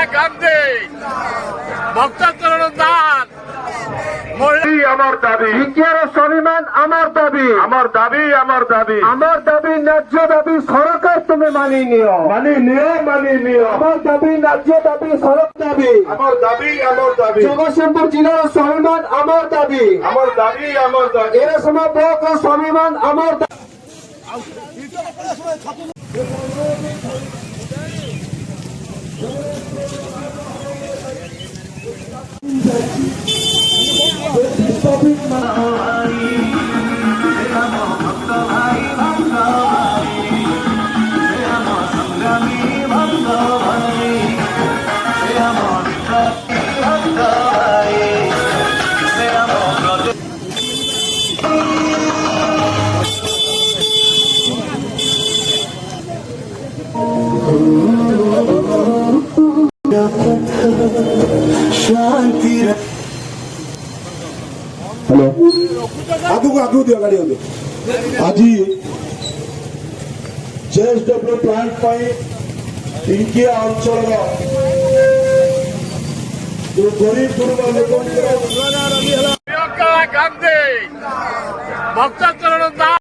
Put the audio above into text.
গান্ধী ভক্তাচরণ দান আমার দাবি স্বাভিমান আমার দাবি আমার দাবি আমার দাবি আমার দাবি ন্যায্য দাবি সরকার তুমি মানিয়ে নিও আমার দাবি ন্যায্য দাবি সরকার দাবি আমার দাবি জগৎসিংহপুর জেলার স্বাভিমান আমার দাবি এর সময় ব্লক স্বাভিমান আমার দাবি ହ୍ୟାଲୋ ଆଗକୁ ଦିଅ ଗାଡି ଏବେ ଆଜି ଜେଏସଡବ୍ଲ୍ୟୁ ପ୍ଲାଣ୍ଟ ପାଇଁ ଟିଙ୍କିଆ ଅଞ୍ଚଳର ଯୋଉ ଗରିବ ଗୁରୁବା ଲୋକଙ୍କର ଗାନ୍ଧୀ ଭକ୍ତାଚରଣ ଦାନ